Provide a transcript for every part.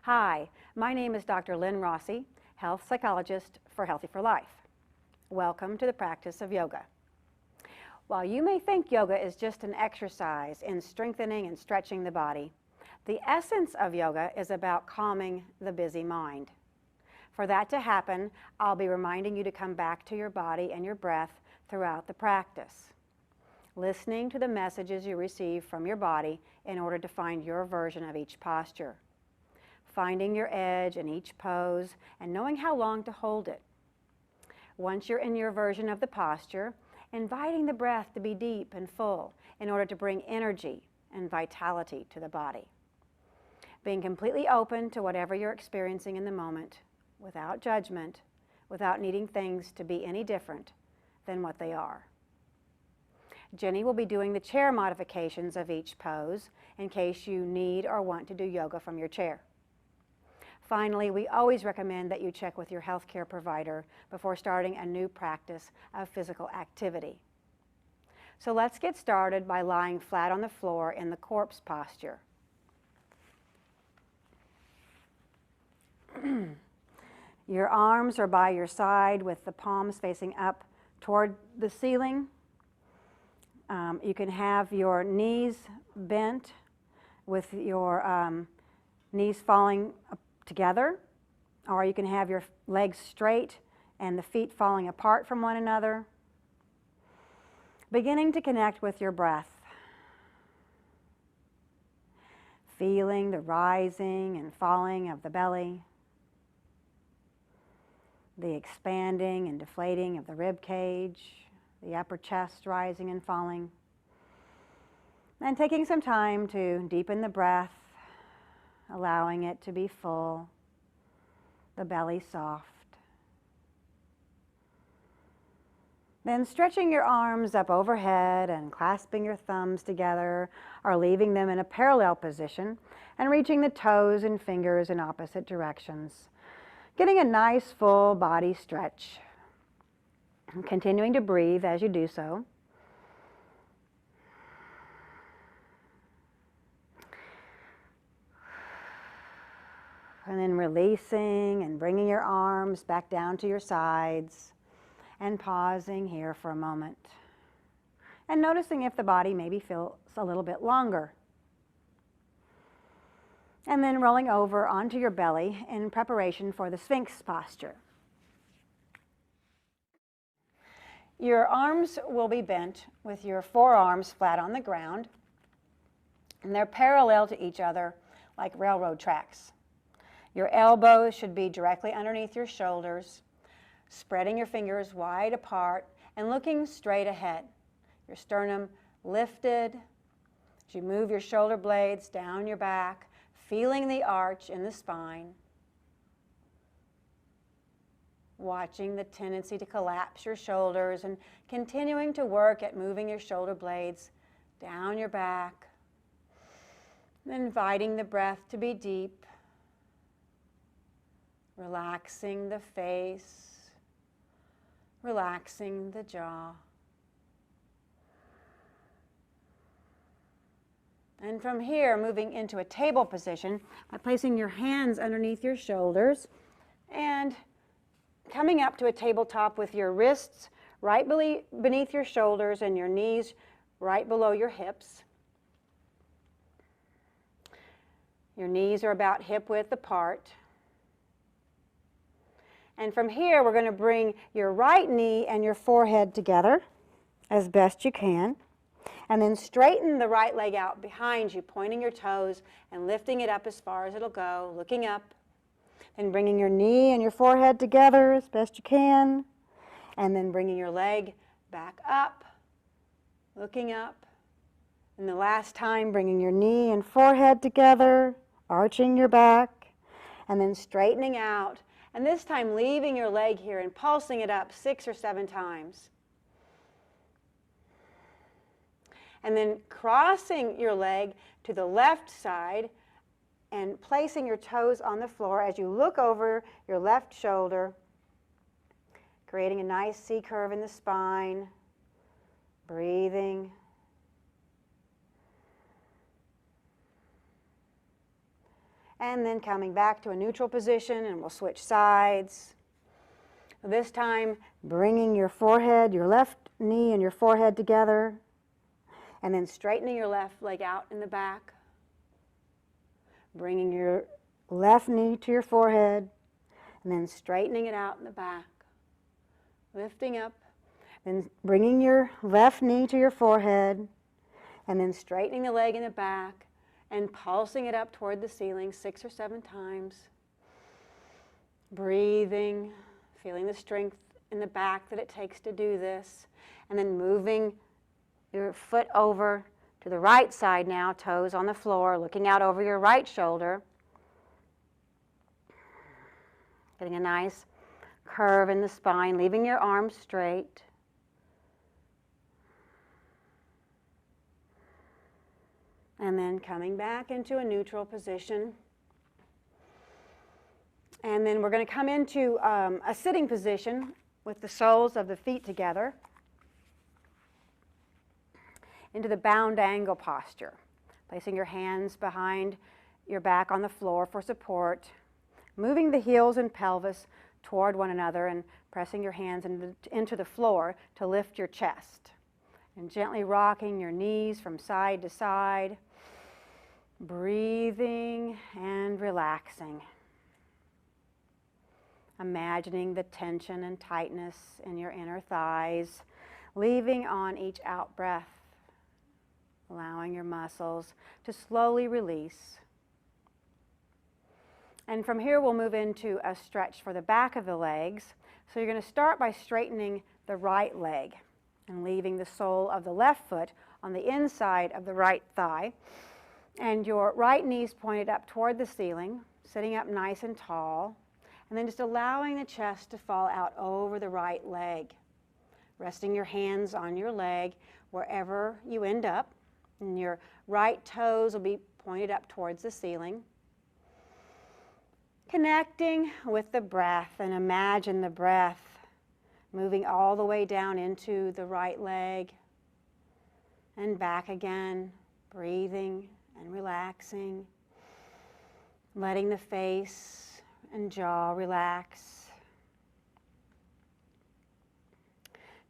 Hi, my name is Dr. Lynn Rossy, health psychologist for Healthy for Life. Welcome to the practice of yoga. While you may think yoga is just an exercise in strengthening and stretching the body, the essence of yoga is about calming the busy mind. For that to happen, I'll be reminding you to come back to your body and your breath throughout the practice, listening to the messages you receive from your body in order to find your version of each posture, finding your edge in each pose and knowing how long to hold it. Once you're in your version of the posture, inviting the breath to be deep and full in order to bring energy and vitality to the body. Being completely open to whatever you're experiencing in the moment, without judgment, without needing things to be any different than what they are. Jenny will be doing the chair modifications of each pose in case you need or want to do yoga from your chair. Finally, we always recommend that you check with your healthcare provider before starting a new practice of physical activity. So let's get started by lying flat on the floor in the corpse posture. Your arms are by your side with the palms facing up toward the ceiling. You can have your knees bent with your knees falling together, or you can have your legs straight and the feet falling apart from one another. Beginning to connect with your breath, feeling the rising and falling of the belly, the expanding and deflating of the rib cage, the upper chest rising and falling, and taking some time to deepen the breath, allowing it to be full, the belly soft. Then stretching your arms up overhead and clasping your thumbs together or leaving them in a parallel position and reaching the toes and fingers in opposite directions. Getting a nice full body stretch. Continuing to breathe as you do so. And then releasing and bringing your arms back down to your sides and pausing here for a moment. And noticing if the body maybe feels a little bit longer. And then rolling over onto your belly in preparation for the Sphinx posture. Your arms will be bent with your forearms flat on the ground, and they're parallel to each other like railroad tracks. Your elbows should be directly underneath your shoulders, spreading your fingers wide apart and looking straight ahead. Your sternum lifted as you move your shoulder blades down your back, feeling the arch in the spine, watching the tendency to collapse your shoulders and continuing to work at moving your shoulder blades down your back, inviting the breath to be deep, relaxing the face, relaxing the jaw. And from here, moving into a table position by placing your hands underneath your shoulders and coming up to a tabletop with your wrists right beneath your shoulders and your knees right below your hips. Your knees are about hip width apart. And from here, we're going to bring your right knee and your forehead together as best you can. And then straighten the right leg out behind you, pointing your toes and lifting it up as far as it'll go, looking up. Then bringing your knee and your forehead together as best you can. And then bringing your leg back up, looking up. And the last time, bringing your knee and forehead together, arching your back, and then straightening out. And this time leaving your leg here and pulsing it up 6 or 7 times. And then crossing your leg to the left side and placing your toes on the floor as you look over your left shoulder, creating a nice C curve in the spine, breathing. And then coming back to a neutral position, and we'll switch sides. This time, bringing your forehead, your left knee and your forehead together, and then straightening your left leg out in the back. Bringing your left knee to your forehead, and then straightening it out in the back. Lifting up, then bringing your left knee to your forehead, and then straightening the leg in the back, and pulsing it up toward the ceiling 6 or 7 times. Breathing, feeling the strength in the back that it takes to do this, and then moving your foot over to the right side now, toes on the floor, looking out over your right shoulder. Getting a nice curve in the spine, leaving your arms straight. And then coming back into a neutral position. And then we're going to come into a sitting position with the soles of the feet together into the bound angle posture, placing your hands behind your back on the floor for support, moving the heels and pelvis toward one another and pressing your hands into the floor to lift your chest, and gently rocking your knees from side to side, breathing and relaxing. Imagining the tension and tightness in your inner thighs, leaving on each out-breath, allowing your muscles to slowly release. And from here we'll move into a stretch for the back of the legs. So you're going to start by straightening the right leg and leaving the sole of the left foot on the inside of the right thigh, and your right knee's pointed up toward the ceiling, sitting up nice and tall. And then just allowing the chest to fall out over the right leg. Resting your hands on your leg wherever you end up. And your right toes will be pointed up towards the ceiling. Connecting with the breath, and imagine the breath moving all the way down into the right leg and back again. Breathing and relaxing. Letting the face and jaw relax.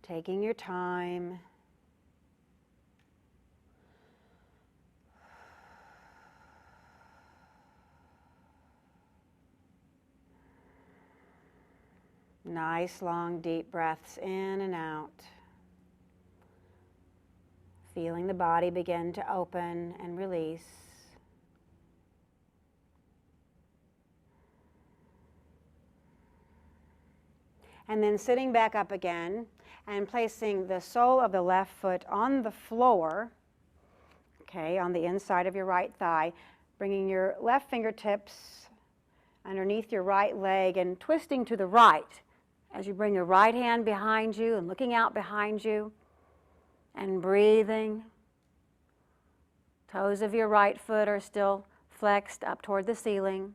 Taking your time. Nice long deep breaths in and out. Feeling the body begin to open and release. And then sitting back up again and placing the sole of the left foot on the floor, okay, on the inside of your right thigh, bringing your left fingertips underneath your right leg and twisting to the right as you bring your right hand behind you and looking out behind you and breathing. Toes of your right foot are still flexed up toward the ceiling.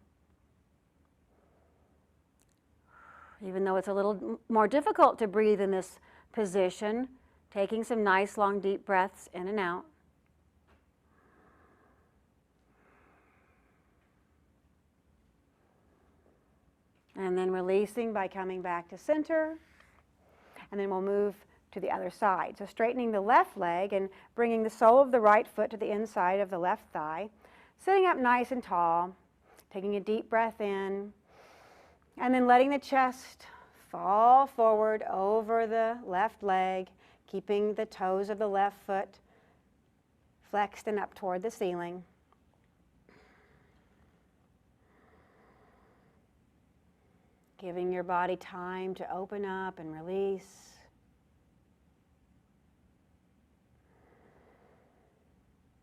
Even though it's a little more difficult to breathe in this position, taking some nice long deep breaths in and out. And then releasing by coming back to center. And then we'll move to the other side. So straightening the left leg and bringing the sole of the right foot to the inside of the left thigh. Sitting up nice and tall, taking a deep breath in. And then letting the chest fall forward over the left leg, keeping the toes of the left foot flexed and up toward the ceiling. Giving your body time to open up and release.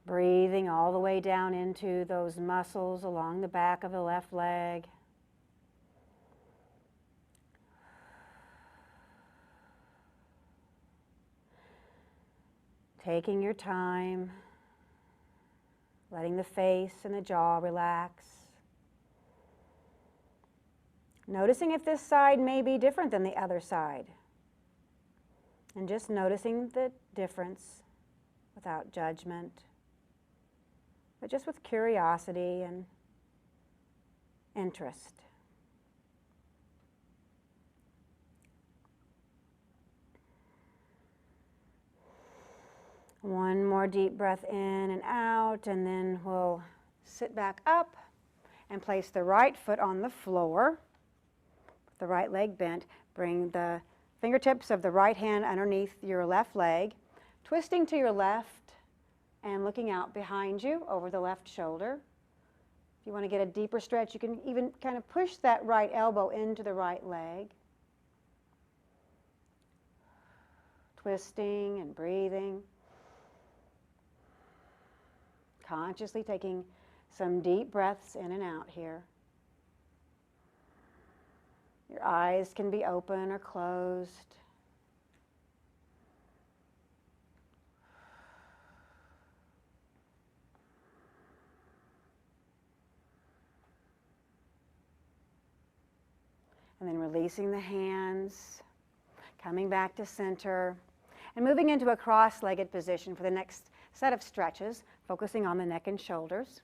Breathing all the way down into those muscles along the back of the left leg. Taking your time, letting the face and the jaw relax. Noticing if this side may be different than the other side. And just noticing the difference without judgment, but just with curiosity and interest. One more deep breath in and out, and then we'll sit back up and place the right foot on the floor, the right leg bent. Bring the fingertips of the right hand underneath your left leg, twisting to your left and looking out behind you over the left shoulder. If you want to get a deeper stretch, you can even kind of push that right elbow into the right leg. Twisting and breathing. Consciously taking some deep breaths in and out here. Your eyes can be open or closed. And then releasing the hands, coming back to center, and moving into a cross-legged position for the next set of stretches, focusing on the neck and shoulders.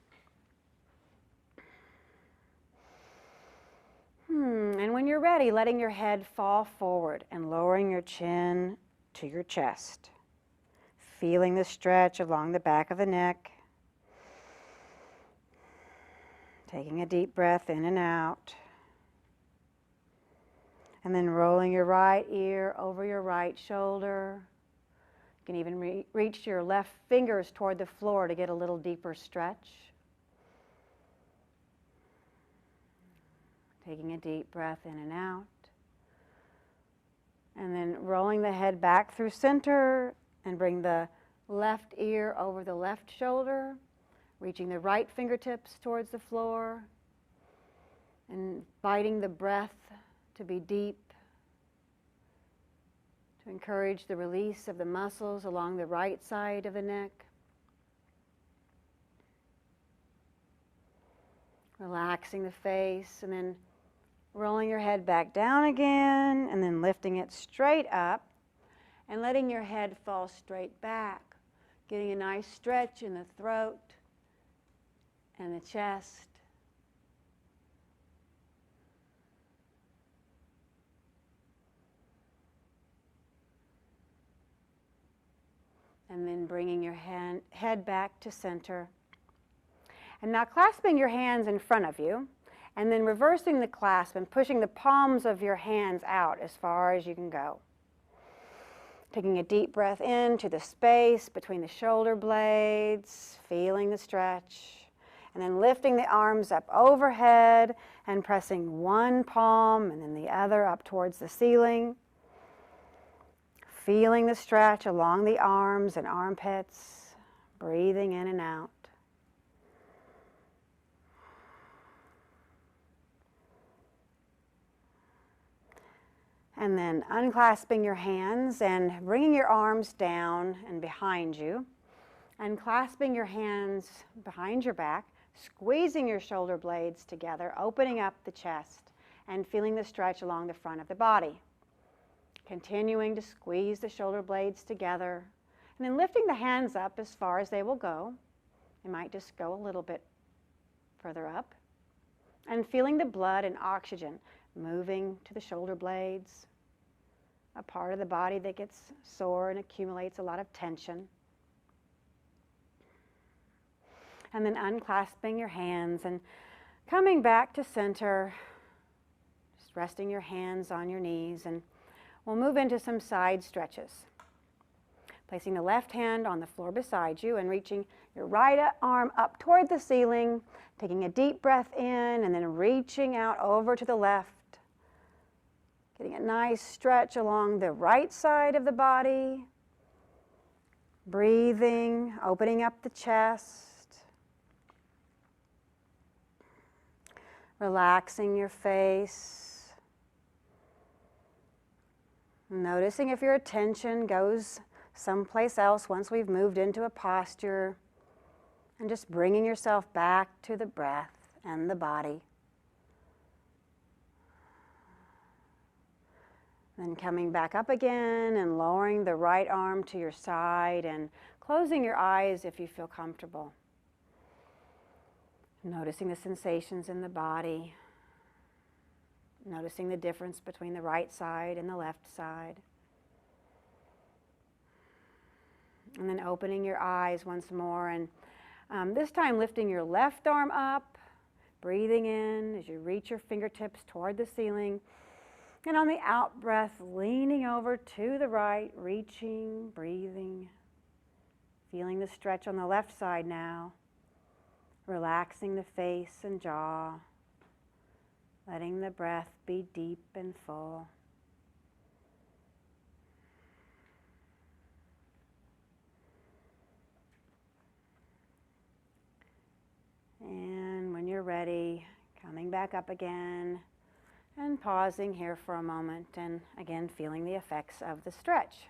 And when you're ready, letting your head fall forward and lowering your chin to your chest. Feeling the stretch along the back of the neck. Taking a deep breath in and out. And then rolling your right ear over your right shoulder. You can even reach your left fingers toward the floor to get a little deeper stretch. Taking a deep breath in and out. And then rolling the head back through center and bring the left ear over the left shoulder, reaching the right fingertips towards the floor, and inviting the breath to be deep, to encourage the release of the muscles along the right side of the neck. Relaxing the face, and then rolling your head back down again, and then lifting it straight up, and letting your head fall straight back, getting a nice stretch in the throat and the chest. And then bringing your head back to center. And now clasping your hands in front of you, and then reversing the clasp and pushing the palms of your hands out as far as you can go. Taking a deep breath into the space between the shoulder blades, feeling the stretch, and then lifting the arms up overhead and pressing one palm and then the other up towards the ceiling. Feeling the stretch along the arms and armpits, breathing in and out. And then unclasping your hands and bringing your arms down and behind you, and clasping your hands behind your back, squeezing your shoulder blades together, opening up the chest, and feeling the stretch along the front of the body. Continuing to squeeze the shoulder blades together, and then lifting the hands up as far as they will go. They might just go a little bit further up. And feeling the blood and oxygen moving to the shoulder blades, a part of the body that gets sore and accumulates a lot of tension. And then unclasping your hands and coming back to center, just resting your hands on your knees, and we'll move into some side stretches. Placing the left hand on the floor beside you and reaching your right arm up toward the ceiling, taking a deep breath in and then reaching out over to the left. Getting a nice stretch along the right side of the body. Breathing, opening up the chest. Relaxing your face. Noticing if your attention goes someplace else once we've moved into a posture. And just bringing yourself back to the breath and the body. Then coming back up again and lowering the right arm to your side and closing your eyes if you feel comfortable. Noticing the sensations in the body. noticing the difference between the right side and the left side. And then opening your eyes once more, and this time lifting your left arm up, breathing in as you reach your fingertips toward the ceiling. And on the out breath, leaning over to the right, reaching, breathing. Feeling the stretch on the left side now. Relaxing the face and jaw. Letting the breath be deep and full. And when you're ready, coming back up again and pausing here for a moment and again feeling the effects of the stretch.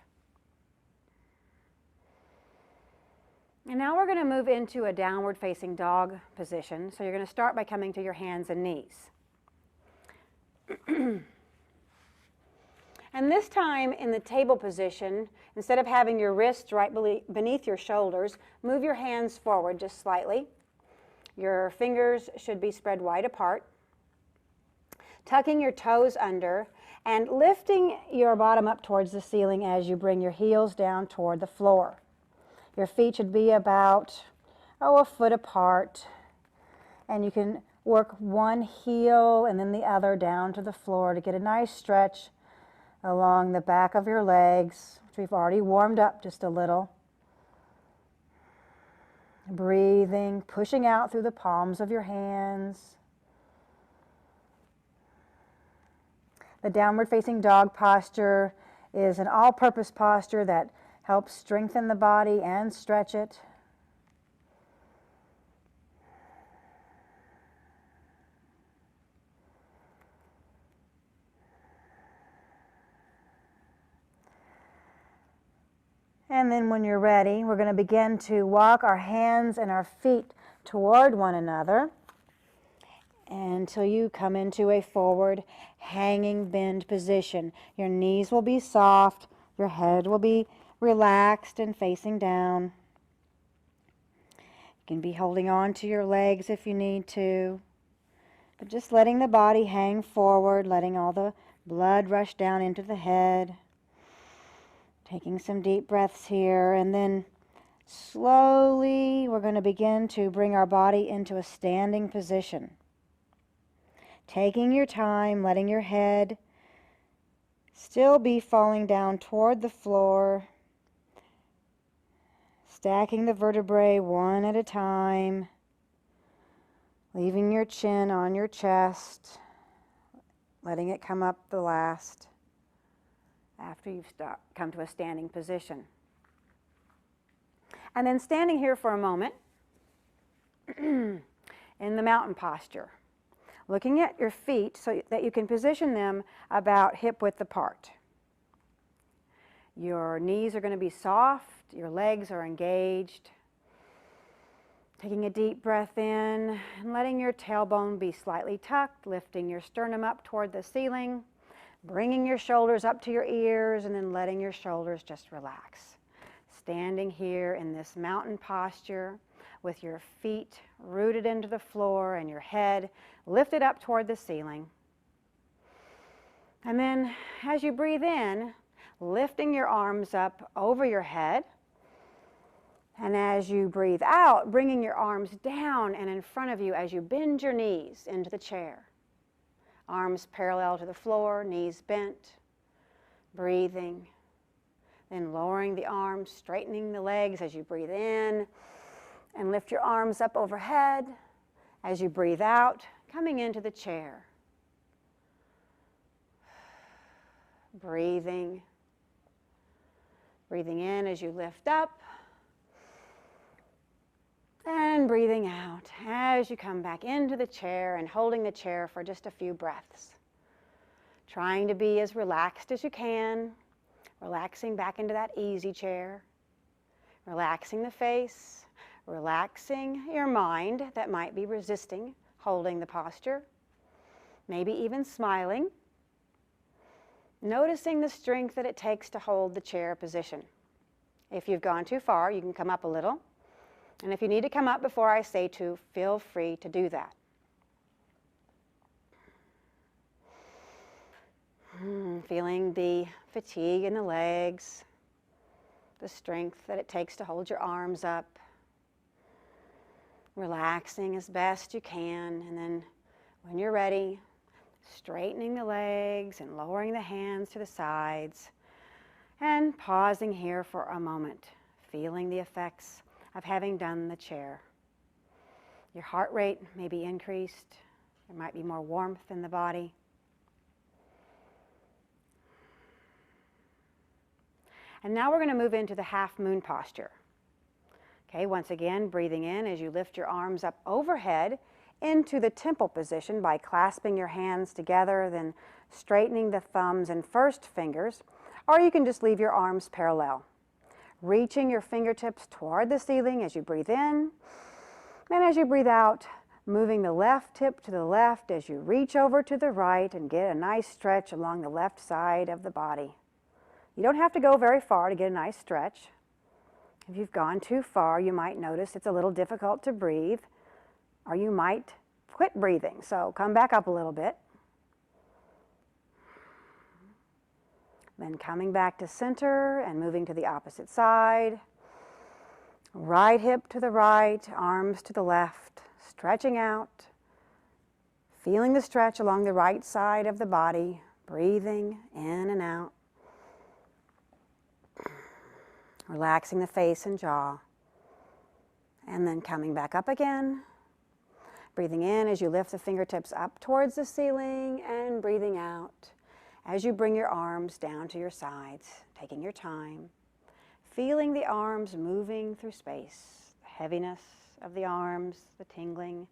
And now we're going to move into a downward facing dog position. So you're going to start by coming to your hands and knees. And this time in the table position, instead of having your wrists right beneath your shoulders, move your hands forward just slightly. Your fingers should be spread wide apart. Tucking your toes under and lifting your bottom up towards the ceiling as you bring your heels down toward the floor. Your feet should be about, a foot apart. And you can work one heel and then the other down to the floor to get a nice stretch along the back of your legs, which we've already warmed up just a little. Breathing, pushing out through the palms of your hands. The downward facing dog posture is an all-purpose posture that helps strengthen the body and stretch it. And then when you're ready, we're going to begin to walk our hands and our feet toward one another until you come into a forward hanging bend position. Your knees will be soft, your head will be relaxed and facing down. You can be holding on to your legs if you need to, but just letting the body hang forward, letting all the blood rush down into the head. Taking some deep breaths here, and then slowly we're going to begin to bring our body into a standing position. Taking your time, letting your head still be falling down toward the floor, stacking the vertebrae one at a time, leaving your chin on your chest, letting it come up the last after you've come to a standing position. And then standing here for a moment in the mountain posture, looking at your feet so that you can position them about hip width apart. Your knees are going to be soft, your legs are engaged. Taking a deep breath in and letting your tailbone be slightly tucked, lifting your sternum up toward the ceiling. Bringing your shoulders up to your ears and then letting your shoulders just relax. Standing here in this mountain posture with your feet rooted into the floor and your head lifted up toward the ceiling. And then as you breathe in, lifting your arms up over your head. And as you breathe out, bringing your arms down and in front of you as you bend your knees into the chair. Arms parallel to the floor, knees bent, breathing. Then lowering the arms, straightening the legs as you breathe in. And lift your arms up overhead. As you breathe out, coming into the chair. Breathing. Breathing in as you lift up. And breathing out as you come back into the chair and holding the chair for just a few breaths. Trying to be as relaxed as you can, relaxing back into that easy chair, relaxing the face, relaxing your mind that might be resisting holding the posture, maybe even smiling, noticing the strength that it takes to hold the chair position. If you've gone too far, you can come up a little. And if you need to come up before I say to, feel free to do that. feeling the fatigue in the legs, the strength that it takes to hold your arms up. Relaxing as best you can, and then when you're ready, straightening the legs and lowering the hands to the sides, and pausing here for a moment, feeling the effects of having done the chair. Your heart rate may be increased. There might be more warmth in the body. And now we're going to move into the half moon posture. Okay, once again, breathing in as you lift your arms up overhead into the temple position by clasping your hands together, then straightening the thumbs and first fingers, or you can just leave your arms parallel. Reaching your fingertips toward the ceiling as you breathe in, and as you breathe out, moving the left hip to the left as you reach over to the right and get a nice stretch along the left side of the body. You don't have to go very far to get a nice stretch. If you've gone too far, you might notice it's a little difficult to breathe, or you might quit breathing. So come back up a little bit. Then coming back to center and moving to the opposite side. Right hip to the right, arms to the left, stretching out. Feeling the stretch along the right side of the body, breathing in and out. Relaxing the face and jaw. And then coming back up again. Breathing in as you lift the fingertips up towards the ceiling, and breathing out as you bring your arms down to your sides, taking your time. Feeling the arms moving through space, the heaviness of the arms, the tingling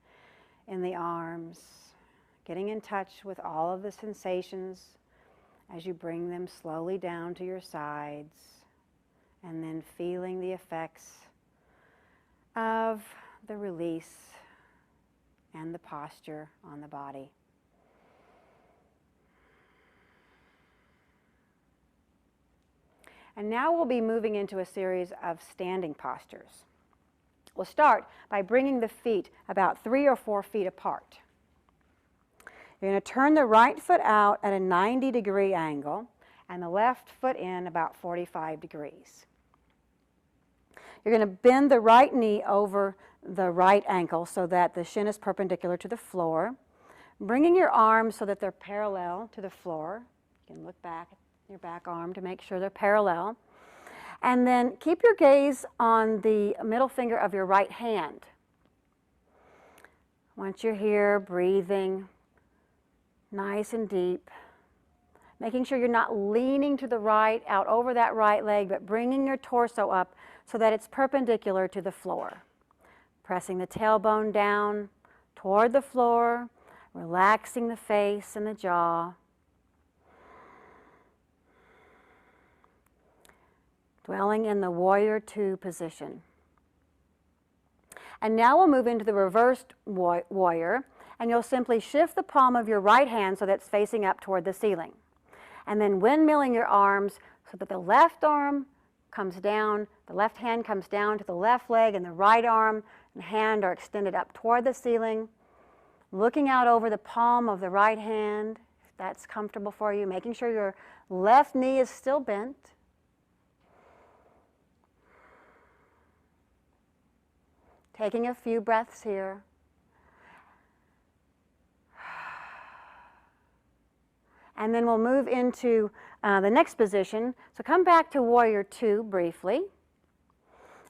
in the arms, getting in touch with all of the sensations as you bring them slowly down to your sides, and then feeling the effects of the release and the posture on the body. And now we'll be moving into a series of standing postures. We'll start by bringing the feet about 3 or 4 feet apart. You're going to turn the right foot out at a 90-degree angle and the left foot in about 45 degrees. You're going to bend the right knee over the right ankle so that the shin is perpendicular to the floor, bringing your arms so that they're parallel to the floor. You can look back at your back arm to make sure they're parallel. And then keep your gaze on the middle finger of your right hand. Once you're here, breathing nice and deep, making sure you're not leaning to the right, out over that right leg, but bringing your torso up so that it's perpendicular to the floor. Pressing the tailbone down toward the floor, relaxing the face and the jaw. Dwelling in the warrior 2 position. And now we'll move into the reversed warrior, and you'll simply shift the palm of your right hand so that it's facing up toward the ceiling. And then windmilling your arms so that the left arm comes down, the left hand comes down to the left leg, and the right arm and hand are extended up toward the ceiling. Looking out over the palm of the right hand, if that's comfortable for you, making sure your left knee is still bent. Taking a few breaths here. And then we'll move into the next position. So come back to warrior 2 briefly.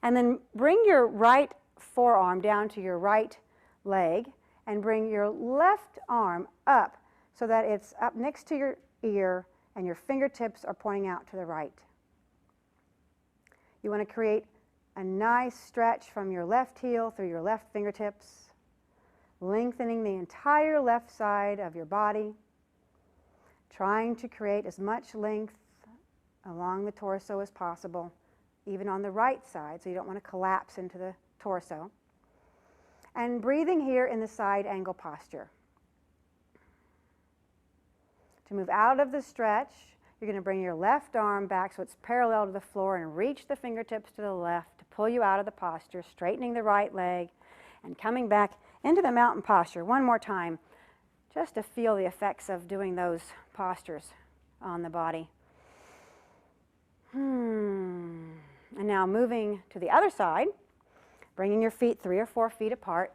And then bring your right forearm down to your right leg and bring your left arm up so that it's up next to your ear and your fingertips are pointing out to the right. You want to create a nice stretch from your left heel through your left fingertips, lengthening the entire left side of your body, trying to create as much length along the torso as possible, even on the right side, so you don't want to collapse into the torso. And breathing here in the side angle posture. To move out of the stretch, you're going to bring your left arm back so it's parallel to the floor and reach the fingertips to the left to pull you out of the posture, straightening the right leg and coming back into the mountain posture one more time just to feel the effects of doing those postures on the body. And now moving to the other side, bringing your feet 3 or 4 feet apart,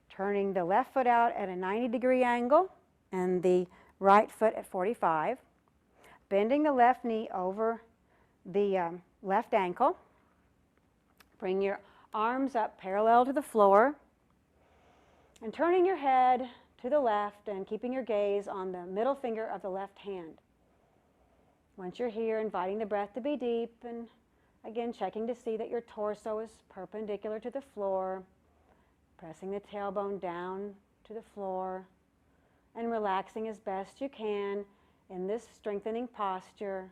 turning the left foot out at a 90-degree angle and the right foot at 45, bending the left knee over the left ankle. Bring your arms up parallel to the floor and turning your head to the left and keeping your gaze on the middle finger of the left hand. Once you're here, inviting the breath to be deep and again checking to see that your torso is perpendicular to the floor, pressing the tailbone down to the floor and relaxing as best you can in this strengthening posture,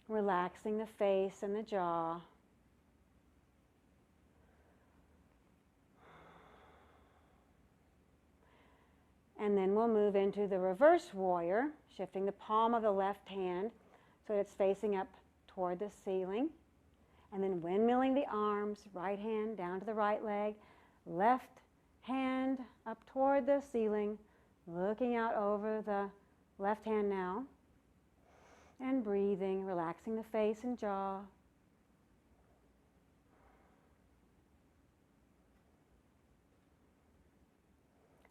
relaxing the face and the jaw. And then we'll move into the reverse warrior, shifting the palm of the left hand so that it's facing up toward the ceiling. And then windmilling the arms, right hand down to the right leg, left hand up toward the ceiling, looking out over the left hand now. And breathing, relaxing the face and jaw.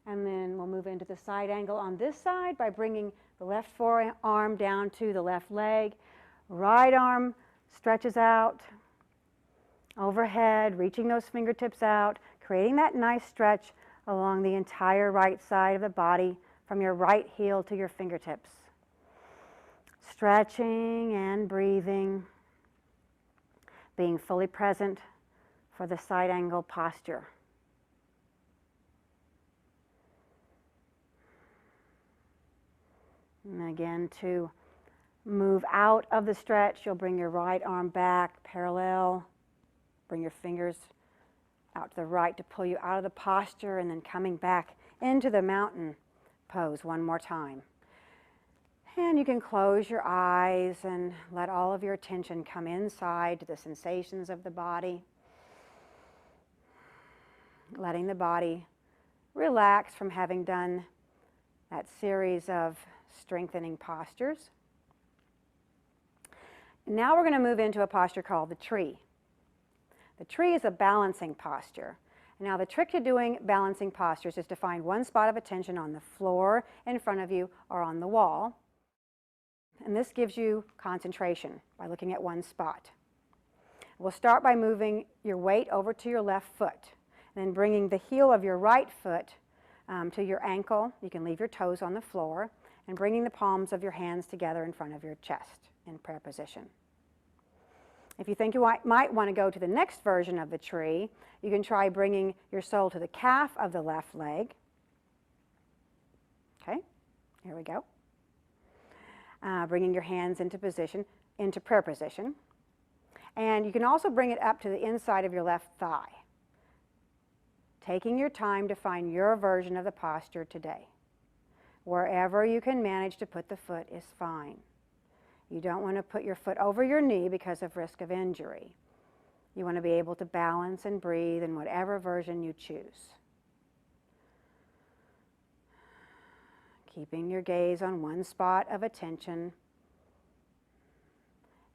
And then we'll move into the side angle on this side by bringing the left forearm down to the left leg. Right arm stretches out overhead, reaching those fingertips out, creating that nice stretch along the entire right side of the body from your right heel to your fingertips. Stretching and breathing, being fully present for the side angle posture. And again, to move out of the stretch, you'll bring your right arm back parallel, bring your fingers out to the right to pull you out of the posture, and then coming back into the mountain pose one more time. And you can close your eyes and let all of your attention come inside to the sensations of the body. Letting the body relax from having done that series of strengthening postures. Now we're going to move into a posture called the tree. The tree is a balancing posture. Now the trick to doing balancing postures is to find one spot of attention on the floor in front of you or on the wall. And this gives you concentration by looking at one spot. We'll start by moving your weight over to your left foot, and then bringing the heel of your right foot to your ankle. You can leave your toes on the floor, and bringing the palms of your hands together in front of your chest in prayer position. If you think you might want to go to the next version of the tree, you can try bringing your sole to the calf of the left leg. Okay, here we go. Bringing your hands into prayer position. And you can also bring it up to the inside of your left thigh, taking your time to find your version of the posture today. Wherever you can manage to put the foot is fine. You don't want to put your foot over your knee because of risk of injury. You want to be able to balance and breathe in whatever version you choose. Keeping your gaze on one spot of attention.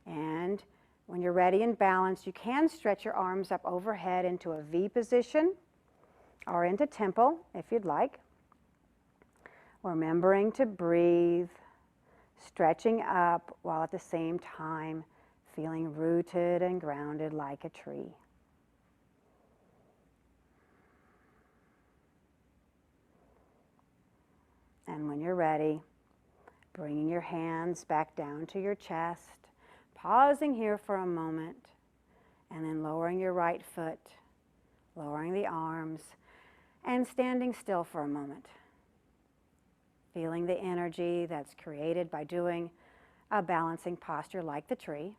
And when you're ready and balanced, you can stretch your arms up overhead into a V position or into temple if you'd like. Remembering to breathe, stretching up while at the same time feeling rooted and grounded like a tree. And when you're ready, bringing your hands back down to your chest, pausing here for a moment, and then lowering your right foot, lowering the arms, and standing still for a moment. Feeling the energy that's created by doing a balancing posture like the tree.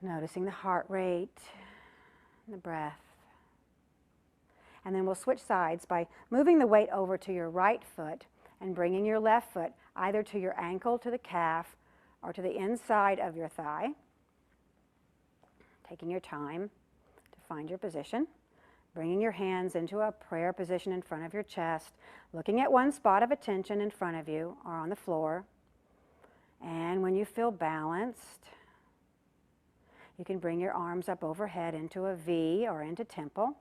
Noticing the heart rate, the breath. And then we'll switch sides by moving the weight over to your right foot and bringing your left foot either to your ankle, to the calf, or to the inside of your thigh. Taking your time to find your position. bringing your hands into a prayer position in front of your chest, looking at one spot of attention in front of you or on the floor. And when you feel balanced, you can bring your arms up overhead into a V or into temple.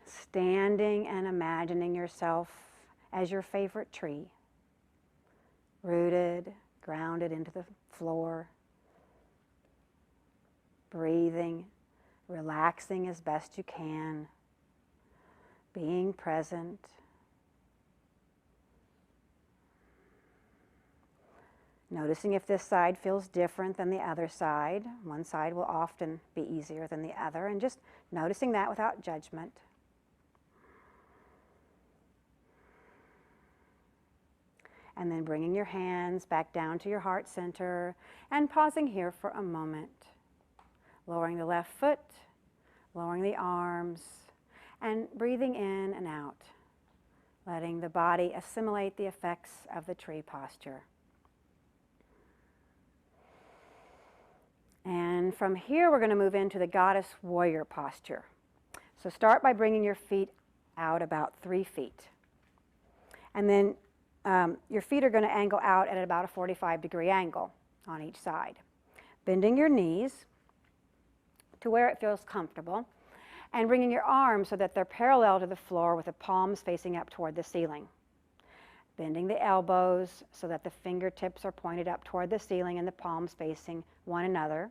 Standing and imagining yourself as your favorite tree, rooted, grounded into the floor, breathing, relaxing as best you can, being present. Noticing if this side feels different than the other side. One side will often be easier than the other, and just noticing that without judgment. And then bringing your hands back down to your heart center and pausing here for a moment. Lowering the left foot, lowering the arms, and breathing in and out. Letting the body assimilate the effects of the tree posture. And from here, we're going to move into the goddess warrior posture. So start by bringing your feet out about 3 feet. And then your feet are going to angle out at about a 45-degree angle on each side. Bending your knees to where it feels comfortable, and bringing your arms so that they're parallel to the floor with the palms facing up toward the ceiling. Bending the elbows so that the fingertips are pointed up toward the ceiling and the palms facing one another,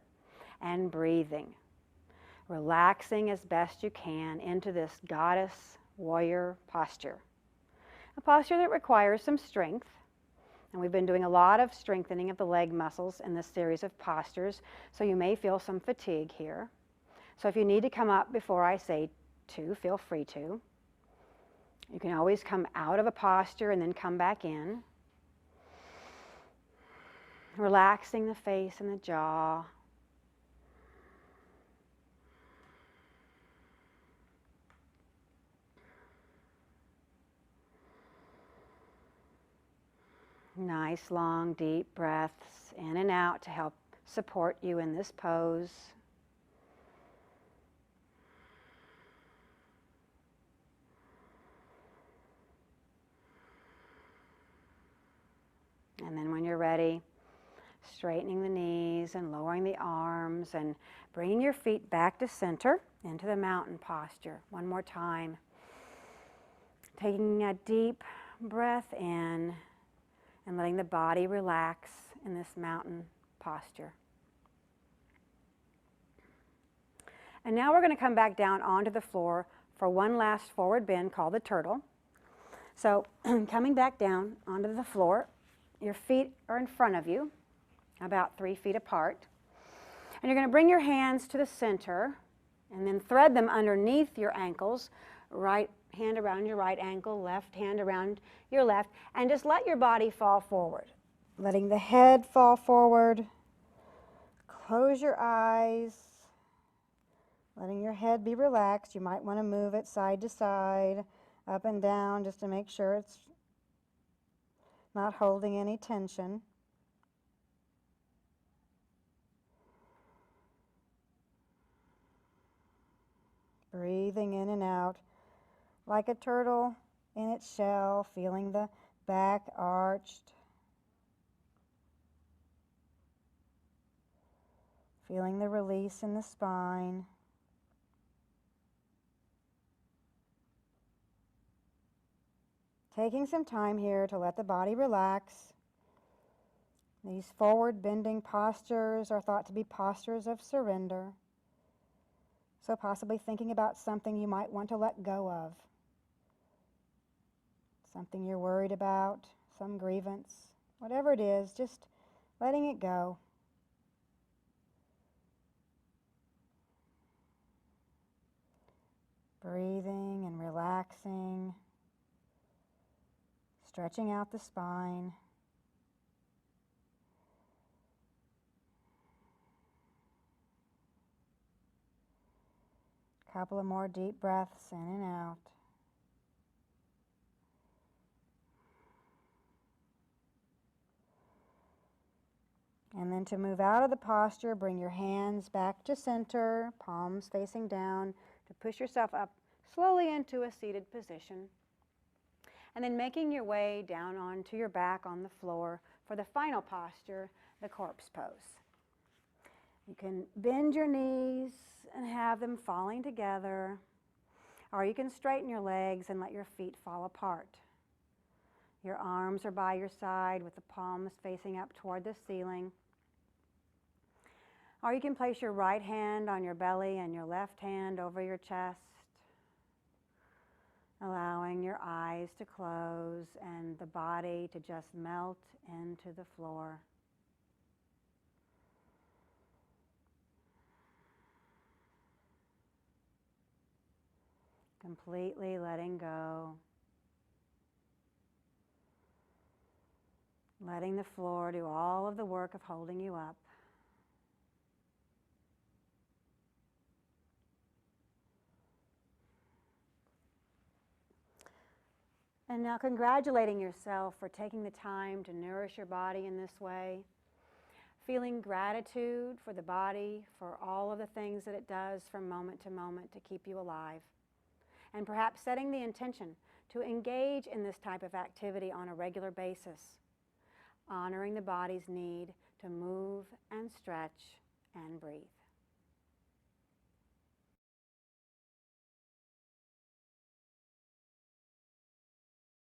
and breathing. Relaxing as best you can into this goddess warrior posture. A posture that requires some strength, and we've been doing a lot of strengthening of the leg muscles in this series of postures, so you may feel some fatigue here. So if you need to come up before I say to, feel free to. You can always come out of a posture and then come back in. Relaxing the face and the jaw. Nice, long, deep breaths in and out to help support you in this pose. And then when you're ready, straightening the knees and lowering the arms and bringing your feet back to center into the mountain posture. One more time. Taking a deep breath in and letting the body relax in this mountain posture. And now we're going to come back down onto the floor for one last forward bend called the turtle. So coming back down onto the floor, your feet are in front of you, about 3 feet apart. And you're going to bring your hands to the center and then thread them underneath your ankles, right hand around your right ankle, left hand around your left, and just let your body fall forward. Letting the head fall forward. Close your eyes. Letting your head be relaxed. You might want to move it side to side, up and down, just to make sure it's not holding any tension. Breathing in and out like a turtle in its shell, feeling the back arched. Feeling the release in the spine. Taking some time here to let the body relax. These forward bending postures are thought to be postures of surrender. So possibly thinking about something you might want to let go of. Something you're worried about, some grievance, whatever it is, just letting it go. Breathing and relaxing. Stretching out the spine. A couple of more deep breaths in and out. And then to move out of the posture, bring your hands back to center, palms facing down, to push yourself up slowly into a seated position. And then making your way down onto your back on the floor for the final posture, the corpse pose. You can bend your knees and have them falling together, or you can straighten your legs and let your feet fall apart. Your arms are by your side with the palms facing up toward the ceiling. Or you can place your right hand on your belly and your left hand over your chest, allowing your eyes to close and the body to just melt into the floor. Completely letting go. Letting the floor do all of the work of holding you up. And now congratulating yourself for taking the time to nourish your body in this way. Feeling gratitude for the body, for all of the things that it does from moment to moment to keep you alive. And perhaps setting the intention to engage in this type of activity on a regular basis, honoring the body's need to move and stretch and breathe.